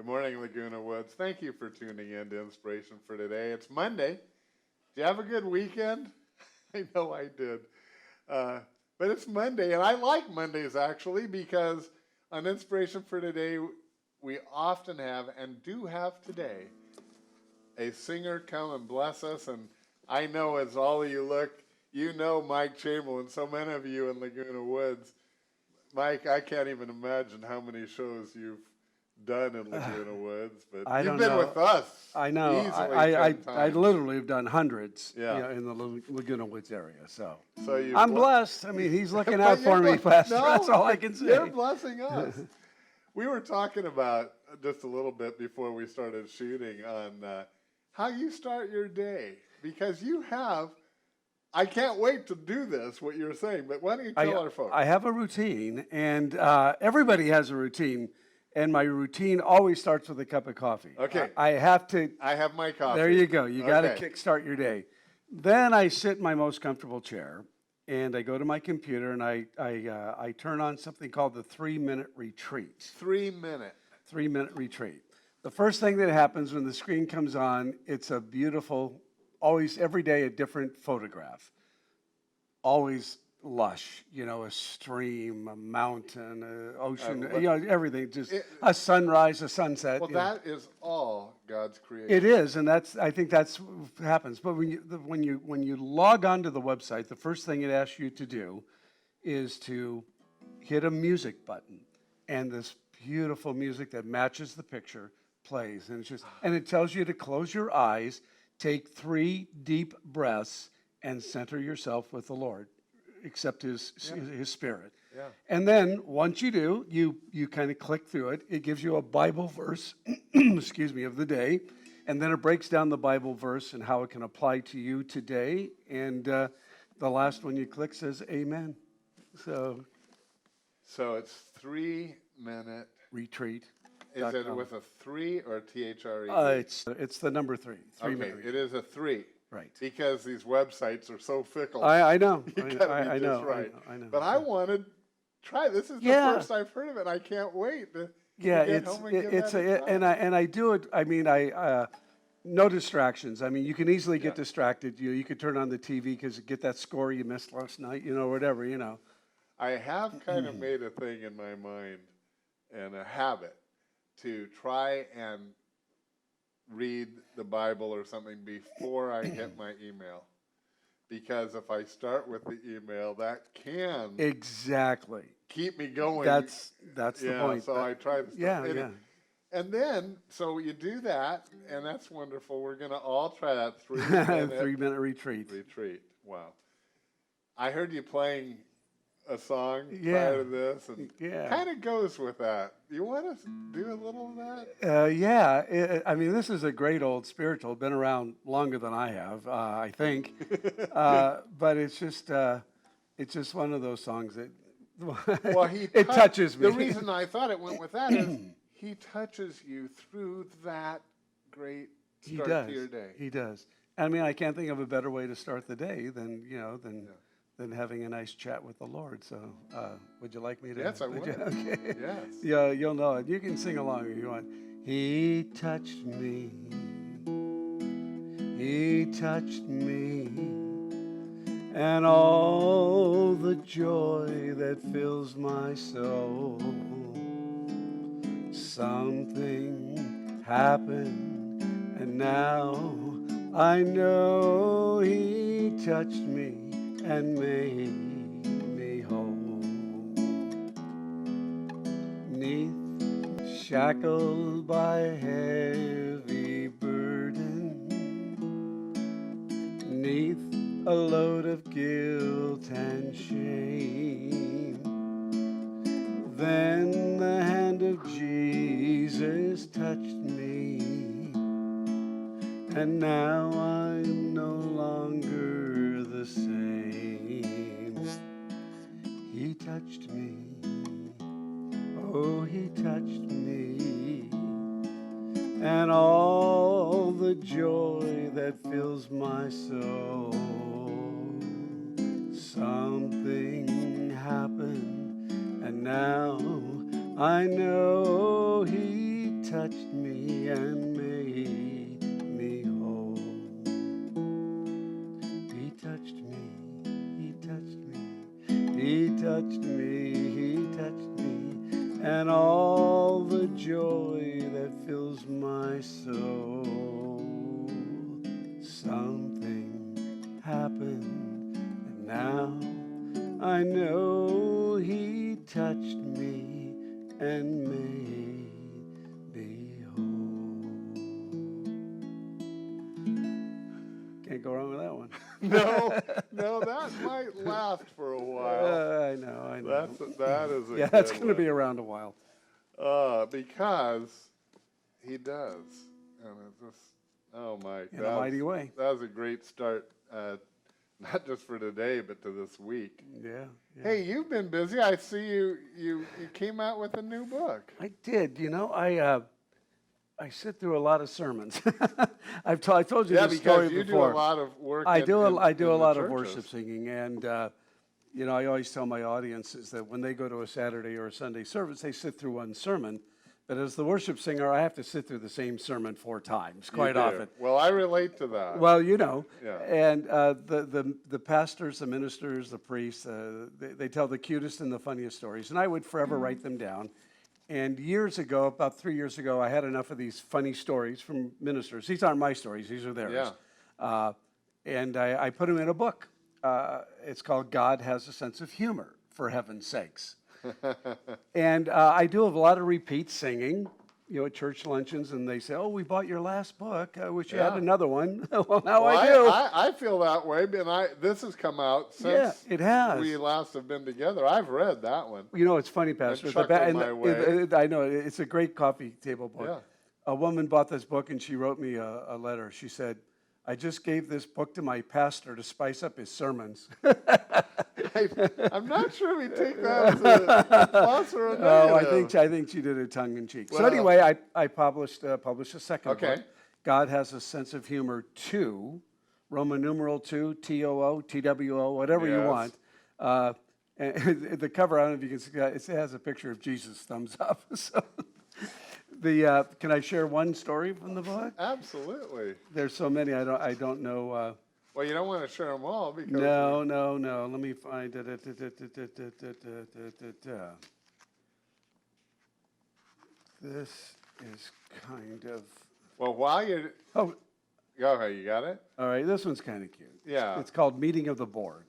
morning, Laguna Woods. Thank you for tuning in to Inspiration for Today. It's Monday. Did you have a good weekend? I know I did. But it's Monday, and I like Mondays actually because on Inspiration for Today, we often have, and do have today, a singer come and bless us. And I know as all of you look, you know Mike Chamberlin, so many of you in Laguna Woods. Mike, I can't even imagine how many shows you've done in Laguna Woods, but you've been with us. I know. I literally have done hundreds in the Laguna Woods area. So I'm blessed. I mean, he's looking out for me, Pastor. No, that's all I can say. You're blessing us. We were talking about just a little bit before we started shooting on how you start your day, because you have, I can't wait to do this, what you're saying, but why don't you tell our folks? I have a routine, and everybody has a routine, and my routine always starts with a cup of coffee. Okay. I have to. I have my coffee. There you go. You got to kickstart your day. Then I sit in my most comfortable chair, and I go to my computer, and I turn on something called the 3-minute retreat. 3 minute. 3-minute retreat. The first thing that happens when the screen comes on, it's a beautiful, always every day a different photograph. Always lush, a stream, a mountain, an ocean, everything, just a sunrise, a sunset. Well, that is all God's creation. It is, and I think that's what happens. But when you log onto the website, the first thing it asks you to do is to hit a music button, and this beautiful music that matches the picture plays, and it tells you to close your eyes, take 3 deep breaths, and center yourself with the Lord. Accept His Spirit. Yeah. And then once you do, you kind of click through it. It gives you a Bible verse, of the day, and then it breaks down the Bible verse and how it can apply to you today. And the last one you click says Amen. So it's 3-minute retreat. Is it with a 3 or a THRE? It's the number 3. 3 okay, minute. It is a 3. Right. Because these websites are so fickle. I know. I know. But I want to try. This is the first I've heard of it. I can't wait to get home and I do it. I mean, no distractions. I mean, you can easily get distracted. You could turn on the TV because you get that score you missed last night. Whatever. I have kind of made a thing in my mind and a habit to try and read the Bible or something before I hit my email. Because if I start with the email, that can exactly keep me going. That's the point. So I try to start. And then, so you do that, and that's wonderful. We're going to all try that 3-minute retreat. Wow. I heard you playing a song prior to this, and kind of goes with that. You want to do a little of that? I mean, this is a great old spiritual. Been around longer than I have, I think. But it's just one of those songs that it touches me. The reason I thought it went with that is He touches you through that great start to your day. He does. I mean, I can't think of a better way to start the day than having a nice chat with the Lord. So would you like me to? Yes, I would. Okay. Yes. Yeah, you'll know it. You can sing along if you want. He touched me. He touched me. And all the joy that fills my soul. Something happened, and now I know He touched me and made me whole. 'Neath shackled by heavy burden, 'neath a load of guilt and shame, then the hand of Jesus touched me, and now I'm no longer the same. He touched me, oh, He touched me, and all the joy that fills my soul. Something happened, and now I know He touched me and made me whole. He touched me, he touched me, he touched me, he touched me, and all the joy that fills my soul. Something happened, and now I know he touched me and made me whole. Can't go wrong with that one. No, that might last for a while. I know. That is a Yeah, good that's going to one. be around a while. Because he does. And it's just, oh, Mike. In a mighty way. That was a great start, not just for today, but to this week. Yeah. Hey, you've been busy. I see you came out with a new book. I did. You know, I sit through a lot of sermons. I told you this story because you before. do a lot of work. I do a in lot the of churches. worship singing, and you know, I always tell my audiences that when they go to a Saturday or a Sunday service, they sit through one sermon. But as the worship singer, I have to sit through the same sermon 4 times, quite You do. often. Well, I relate to that. Well, you know, Yeah. and the pastors, the ministers, the priests, they tell the cutest and the funniest stories, and I would forever write them down. And years ago, about 3 years ago, I had enough of these funny stories from ministers. These aren't my stories; these are theirs. Yeah. And I put them in a book. It's called "God Has a Sense of Humor," for heaven's sakes. And I do a lot of repeat singing, you know, at church luncheons, and they say, "Oh, we bought your last book. I wish you had Yeah. another one." Well, now Well, I do. I feel that way, but this has come out since It has. we last have been together. I've read that one. You know, it's funny, Pastor. chuckled my way. I know, it's a great coffee table book. Yeah. A woman bought this book, and she wrote me a letter. She said, "I just gave this book to my pastor to spice up his sermons." I'm not sure we take that as a plus or a Oh, negative. I think she did it tongue in cheek. So Well- anyway, I published a second Okay. book. God Has a Sense of Humor 2, Roman numeral 2, TOO, TWO, whatever you Yes. want. And the cover, I don't know if you can see that, it has a picture of Jesus thumbs up. So can I share one story from the book? Absolutely. There's so many, I don't know. Well, you don't want to share them all because No. Let me find it. This is kind of. Well, while you Oh, go ahead, you got it. all right. This one's kind of cute. Yeah. It's called Meeting of the Board.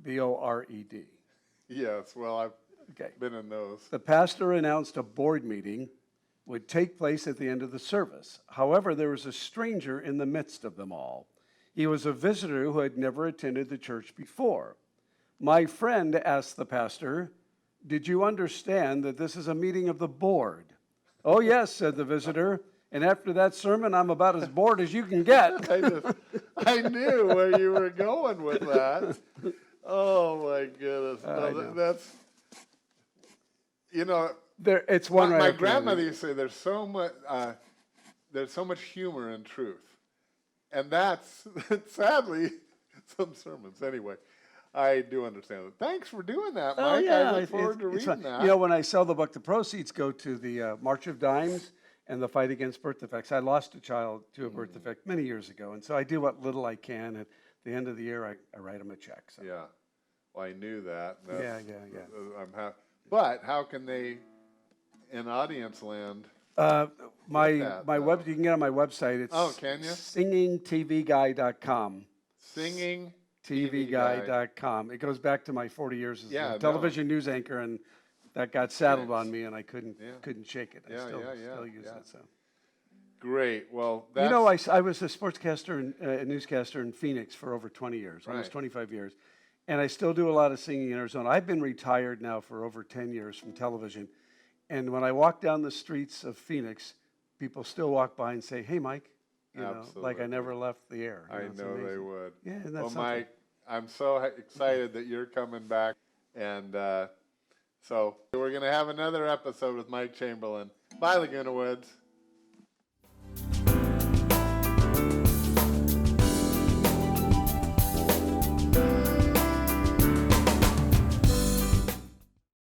BORED. Yes. Well, I've Okay. been in those. The pastor announced a board meeting would take place at the end of the service. However, there was a stranger in the midst of them all. He was a visitor who had never attended the church before. My friend asked the pastor, "Did you understand that this is a meeting of the board?" "Oh, yes," said the visitor. "And after that sermon, I'm about as bored as you can get." I knew where you were going with that. Oh my goodness! I No, know. that's It's one right my after the other. grandmother used to say there's so much humor in truth, and that's sadly some sermons. Anyway, I do understand that. Thanks for doing that, Mike. Oh, yeah. I look forward to it's reading fun. that. You know, when I sell the book, the proceeds go to the March of Dimes and the fight against birth defects. I lost a child to a birth defect many years ago, and so I do what little I can. At the end of the year, I write them a check. So. Yeah. Well, I knew that. Yeah. I'm happy. But how can they, in audience land? My that, web, you can get on my website. It's can you? singingtvguy.com. Singing tvguy.com. It goes back to my 40 years as Yeah, a television news anchor, and that got saddled on me, and I couldn't shake it. I still use it. So. Great. Well, that's, You know, I was a sportscaster and a newscaster in Phoenix for over 20 years, almost Right. 25 years. And I still do a lot of singing in Arizona. I've been retired now for over 10 years from television. And when I walk down the streets of Phoenix, people still walk by and say, "Hey, Mike," you know, like I never left the air. You I it's know they amazing. would. Yeah, and that's Well, something. Mike, I'm so excited that you're coming back. And so we're going to have another episode with Mike Chamberlin. Bye, Laguna Woods.